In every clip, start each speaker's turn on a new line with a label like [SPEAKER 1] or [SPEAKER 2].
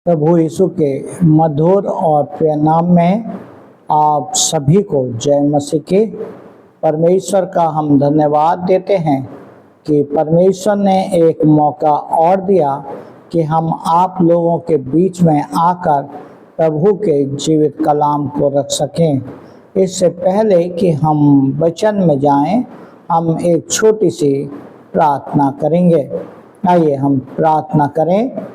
[SPEAKER 1] प्रभु यीशु के मधुर और प्रिय नाम में आप सभी को जय मसीह की। परमेश्वर का हम धन्यवाद देते हैं कि परमेश्वर ने एक मौका और दिया कि हम आप लोगों के बीच में आकर प्रभु के जीवित कलाम को रख सकें। इससे पहले कि हम वचन में जाएं, हम एक छोटी सी प्रार्थना करेंगे। आइए हम प्रार्थना करें।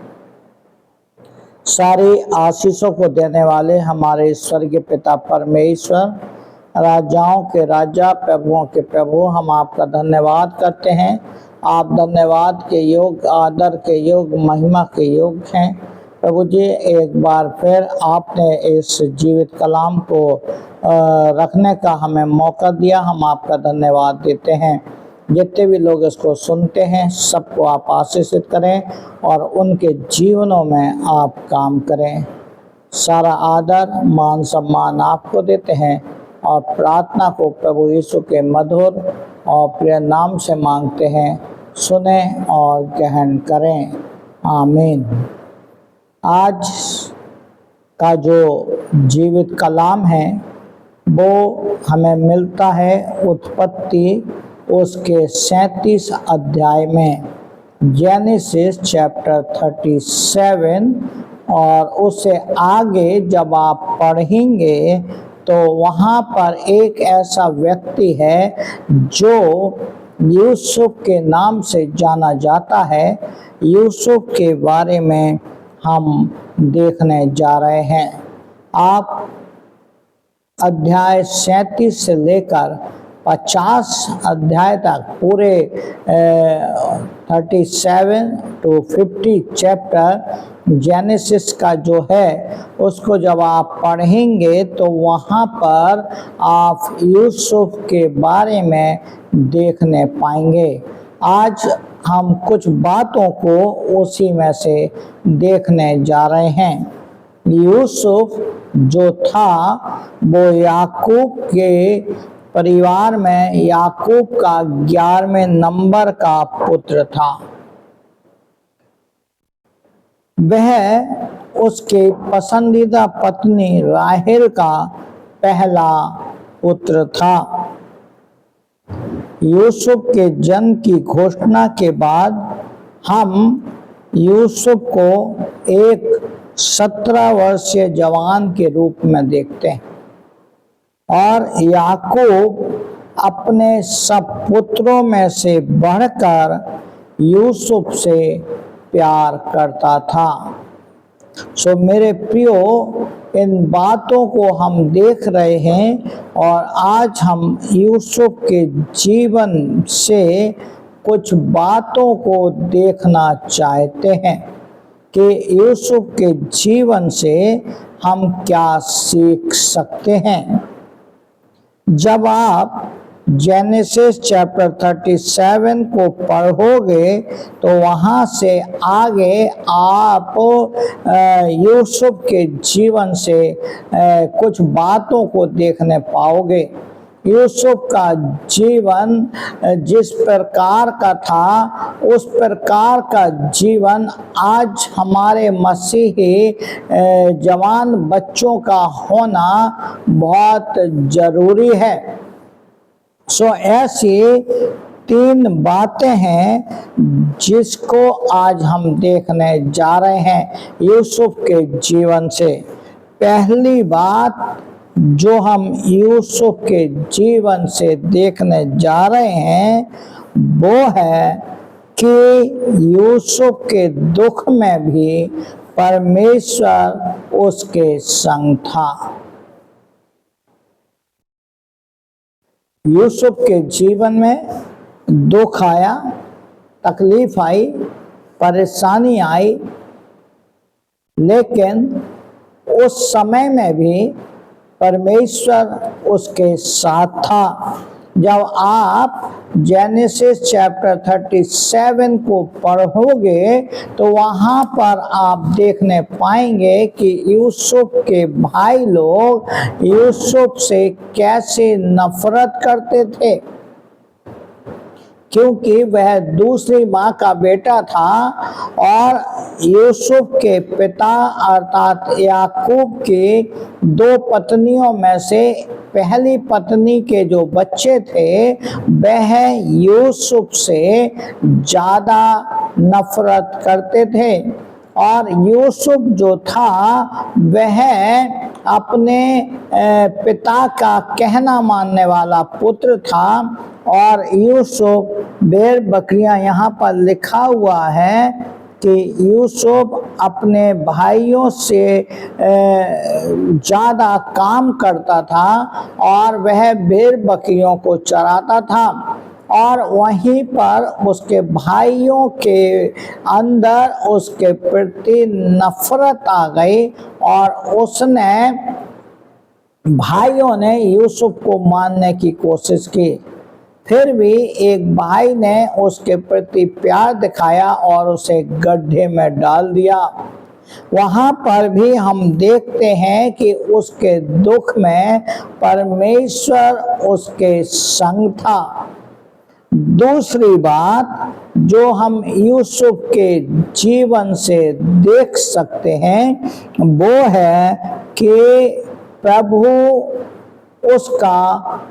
[SPEAKER 1] सारी आशीषों को देने वाले हमारे स्वर्गीय पिता परमेश्वर, राजाओं के राजा, प्रभुओं के प्रभु, हम आपका धन्यवाद करते हैं। आप धन्यवाद के योग, आदर के योग, महिमा के योग हैं। प्रभु जी, एक बार फिर आपने इस जीवित कलाम को रखने का हमें मौका दिया, हम आपका धन्यवाद देते हैं। जितने भी लोग इसको सुनते हैं सबको आप आशीषित करें और उनके जीवनों में आप काम करें। सारा आदर मान सम्मान आपको देते हैं और प्रार्थना को प्रभु यीशु के मधुर और प्रिय नाम से मांगते हैं। सुने और ग्रहण करें, आमीन। आज का जो जीवित कलाम है वो हमें मिलता है उत्पत्ति उसके 37 अध्याय में, जेनेसिस चैप्टर 37। और उससे आगे जब आप पढ़ेंगे तो वहाँ पर एक ऐसा व्यक्ति है जो यूसुफ के नाम से जाना जाता है। यूसुफ के बारे में हम देखने जा रहे हैं। आप अध्याय 37 से लेकर 50 अध्याय तक, पूरे 37 to 50 चैप्टर जेनेसिस का जो है उसको जब आप पढ़ेंगे तो वहाँ पर आप यूसुफ के बारे में देखने पाएंगे। आज हम कुछ बातों को उसी में से देखने जा रहे हैं। यूसुफ जो था वो याकूब के परिवार में याकूब का 11वें नंबर का पुत्र था। वह उसके पसंदीदा पत्नी राहेल का पहला पुत्र था। यूसुफ के जन्म की घोषणा के बाद हम यूसुफ को एक 17 वर्षीय जवान के रूप में देखते हैं और याकूब अपने सब पुत्रों में से बढ़कर यूसुफ से प्यार करता था। सो मेरे प्रियो, इन बातों को हम देख रहे हैं और आज हम यूसुफ के जीवन से कुछ बातों को देखना चाहते हैं कि यूसुफ के जीवन से हम क्या सीख सकते हैं। जब आप जेनेसिस चैप्टर 37 को पढ़ोगे तो वहाँ से आगे आप यूसुफ के जीवन से कुछ बातों को देखने पाओगे। यूसुफ का जीवन जिस प्रकार का था उस प्रकार का जीवन आज हमारे मसीही जवान बच्चों का होना बहुत ज़रूरी है। सो ऐसी 3 बातें हैं जिसको आज हम देखने जा रहे हैं यूसुफ के जीवन से। पहली बात जो हम यूसुफ के जीवन से देखने जा रहे हैं वो है कि यूसुफ के दुख में भी परमेश्वर उसके संग था। यूसुफ के जीवन में दुख आया, तकलीफ आई, परेशानी आई, लेकिन उस समय में भी परमेश्वर उसके साथ था। जब आप जेनेसिस चैप्टर 37 को पढ़ोगे तो वहाँ पर आप देखने पाएंगे कि यूसुफ के भाई लोग यूसुफ से कैसे नफरत करते थे, क्योंकि वह दूसरी माँ का बेटा था और यूसुफ के पिता अर्थात याकूब की दो पत्नियों में से पहली पत्नी के जो बच्चे थे वह यूसुफ से ज़्यादा नफरत करते थे। और यूसुफ जो था वह अपने पिता का कहना मानने वाला पुत्र था। और यूसुफ भेड़ बकरियां, यहाँ पर लिखा हुआ है कि यूसुफ अपने भाइयों से ज़्यादा काम करता था और वह भेड़ बकरियों को चराता था। और वहीं पर उसके भाइयों के अंदर उसके प्रति नफरत आ गई और उसने भाइयों ने यूसुफ को मारने की कोशिश की। फिर भी एक भाई ने उसके प्रति प्यार दिखाया और उसे गड्ढे में डाल दिया। वहाँ पर भी हम देखते हैं कि उसके दुख में परमेश्वर उसके संग था। दूसरी बात जो हम यूसुफ के जीवन से देख सकते हैं वो है कि प्रभु उसका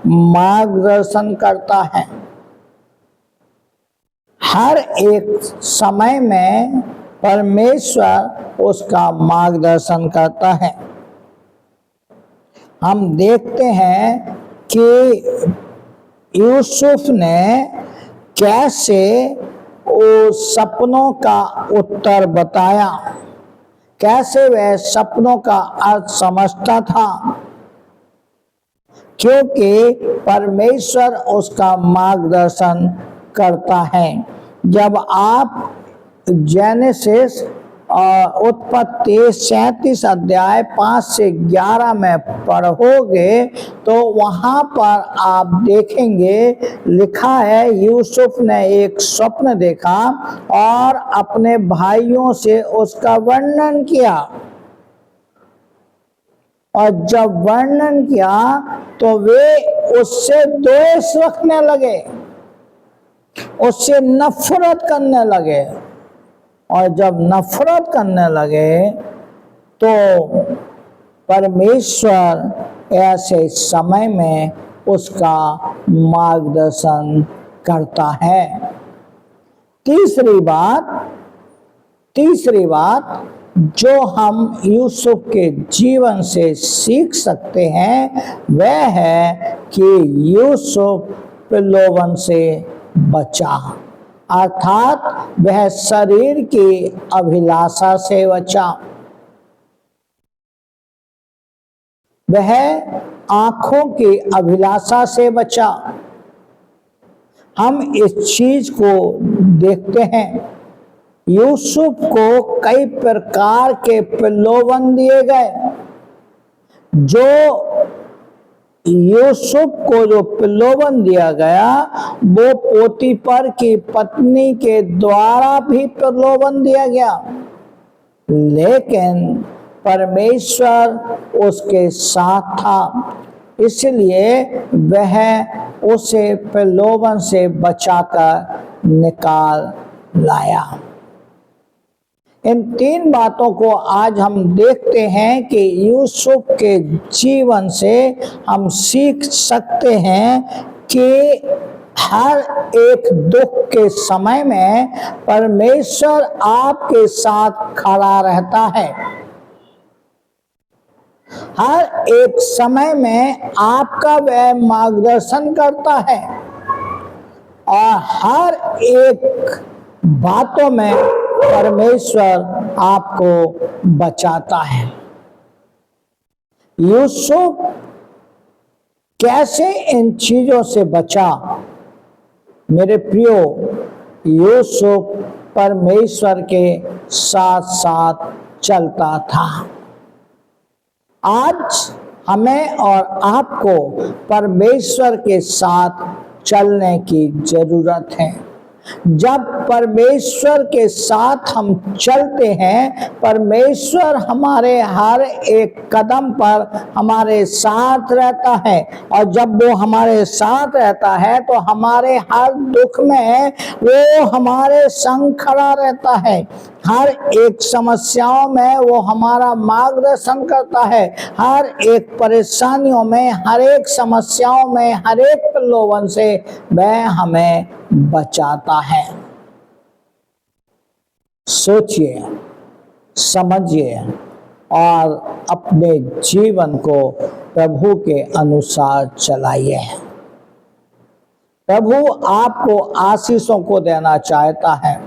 [SPEAKER 1] मार्गदर्शन करता है। हर एक समय में परमेश्वर उसका मार्गदर्शन करता है। हम देखते हैं कि यूसुफ ने कैसे उस सपनों का उत्तर बताया, कैसे वह सपनों का अर्थ समझता था, क्योंकि परमेश्वर उसका मार्गदर्शन करता है। जब आप जेनेसिस उत्पत्ति 37 अध्याय 5 से 11 में पढ़ोगे तो वहाँ पर आप देखेंगे लिखा है यूसुफ ने एक स्वप्न देखा और अपने भाइयों से उसका वर्णन किया। और जब वर्णन किया तो वे उससे द्वेष रखने लगे, उससे नफरत करने लगे। और जब नफरत करने लगे तो परमेश्वर ऐसे समय में उसका मार्गदर्शन करता है। तीसरी बात जो हम यूसुफ के जीवन से सीख सकते हैं वह है कि यूसुफ प्रलोभन से बचा, अर्थात वह शरीर की अभिलाषा से बचा, वह आंखों की अभिलाषा से बचा। हम इस चीज को देखते हैं, यूसुफ को कई प्रकार के प्रलोभन दिए गए। जो यूसुफ को जो प्रलोभन दिया गया वो पोतीफर की पत्नी के द्वारा भी प्रलोभन दिया गया, लेकिन परमेश्वर उसके साथ था, इसलिए वह उसे प्रलोभन से बचाकर निकाल लाया। इन तीन बातों को आज हम देखते हैं कि यूसुफ के जीवन से हम सीख सकते हैं कि हर एक दुख के समय में परमेश्वर आपके साथ खड़ा रहता है। हर एक समय में आपका वह मार्गदर्शन करता है और हर एक बातों में परमेश्वर आपको बचाता है। यूसुफ कैसे इन चीजों से बचा? मेरे प्रियो, यूसुफ परमेश्वर के साथ साथ चलता था। आज हमें और आपको परमेश्वर के साथ चलने की जरूरत है। जब परमेश्वर के साथ हम चलते हैं, परमेश्वर हमारे हर एक कदम पर हमारे साथ रहता है, और जब वो हमारे साथ रहता है तो हमारे हर दुख में वो हमारे संग खड़ा रहता है। हर एक समस्याओं में वो हमारा मार्गदर्शन करता है, हर एक परेशानियों में, हर एक समस्याओं में, हर एक प्रलोभन से वह हमें बचाता है। सोचिए, समझिए और अपने जीवन को प्रभु के अनुसार चलाइए। प्रभु आपको आशीषों को देना चाहता है।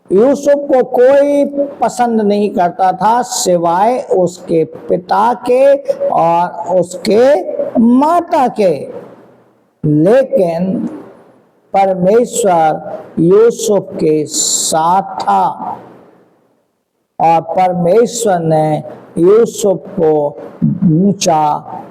[SPEAKER 1] यूसुफ को कोई पसंद नहीं करता था सिवाय उसके पिता के और उसके माता के, लेकिन परमेश्वर यूसुफ के साथ था और परमेश्वर ने यूसुफ को ऊंचा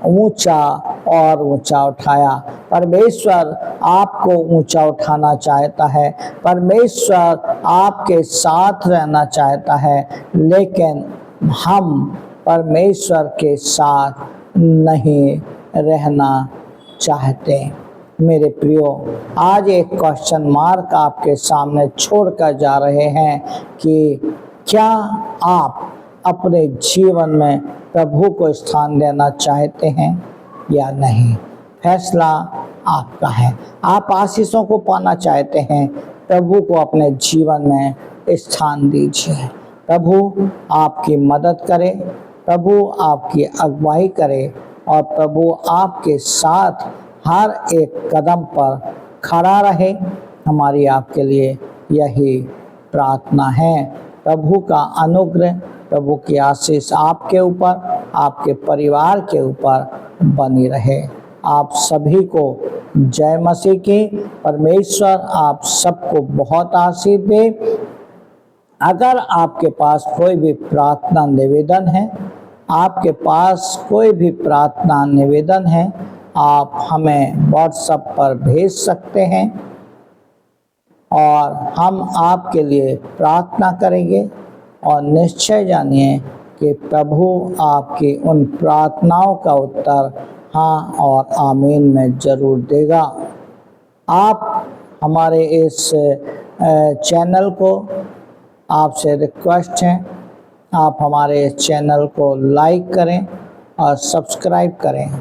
[SPEAKER 1] ऊंचा और ऊंचा उठाया। परमेश्वर आपको ऊंचा उठाना चाहता है, परमेश्वर आपके साथ रहना चाहता है, लेकिन हम परमेश्वर के साथ नहीं रहना चाहते। मेरे प्रियो, आज एक क्वेश्चन मार्क आपके सामने छोड़कर जा रहे हैं कि क्या आप अपने जीवन में प्रभु को स्थान देना चाहते हैं या नहीं? फैसला आपका है। आप आशीषों को पाना चाहते हैं, प्रभु को अपने जीवन में स्थान दीजिए। प्रभु आपकी मदद करे, प्रभु आपकी अगुवाई करे और प्रभु आपके साथ हर एक कदम पर खड़ा रहे। हमारी आपके लिए यही प्रार्थना है। प्रभु का अनुग्रह, प्रभु की आशीष आपके ऊपर, आपके परिवार के ऊपर बनी रहे। आप सभी को जय मसीह की। परमेश्वर आप सबको बहुत आशीष दे। अगर आपके पास कोई भी प्रार्थना निवेदन है, आपके पास कोई भी प्रार्थना निवेदन है, आप हमें व्हाट्सएप पर भेज सकते हैं और हम आपके लिए प्रार्थना करेंगे। और निश्चय जानिए कि प्रभु आपकी उन प्रार्थनाओं का उत्तर हाँ और आमीन में जरूर देगा। आप हमारे इस चैनल को, आपसे रिक्वेस्ट है, आप हमारे इस चैनल को लाइक करें और सब्सक्राइब करें।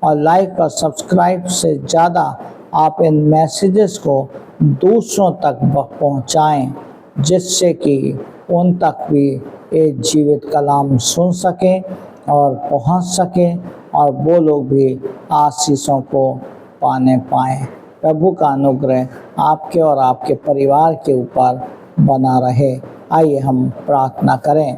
[SPEAKER 1] और लाइक और सब्सक्राइब से ज़्यादा आप इन मैसेजेस को दूसरों तक पहुंचाएं, जिससे कि उन तक भी ये जीवित कलाम सुन सकें और पहुंच सकें और वो लोग भी आशीषों को पाएं। प्रभु का अनुग्रह आपके और आपके परिवार के ऊपर बना रहे। आइए हम प्रार्थना करें।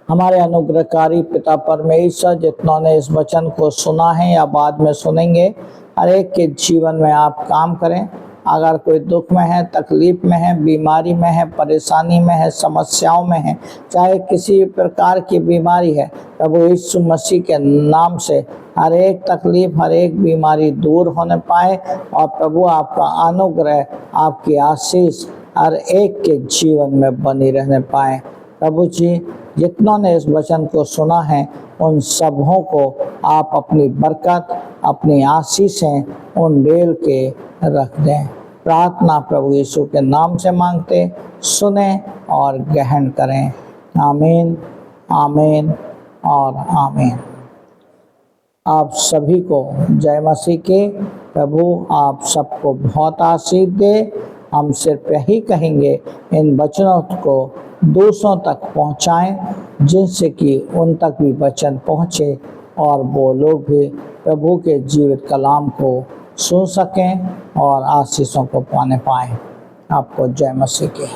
[SPEAKER 1] हमारे अनुग्रहकारी पिता परमेश्वर, जितनों ने इस वचन को सुना है या बाद में सुनेंगे, हर एक के जीवन में आप काम करें। अगर कोई दुख में है, तकलीफ में है, बीमारी में है, परेशानी में है, समस्याओं में है, चाहे किसी प्रकार की बीमारी है, प्रभु यीशु मसीह के नाम से हर एक तकलीफ, हर एक बीमारी दूर होने पाए और प्रभु आपका अनुग्रह, आपकी आशीष हर एक के जीवन में बनी रहने पाए। प्रभु जी, जितनों ने इस वचन को सुना है, उन सबों को आप अपनी बरकत, अपनी आशीषें उन डेल के रख दें। प्रार्थना प्रभु यीशु के नाम से मांगते, सुने और ग्रहण करें। आमीन, आमीन और आमीन। आप सभी को जय मसीह के। प्रभु आप सबको बहुत आशीष दे। हम सिर्फ यही कहेंगे, इन वचनों को दूसरों तक पहुंचाएं, जिनसे कि उन तक भी वचन पहुंचे और वो लोग भी प्रभु के जीवित कलाम को सुन सकें और आशीषों को पाने पाएं। आपको जय मसीह की।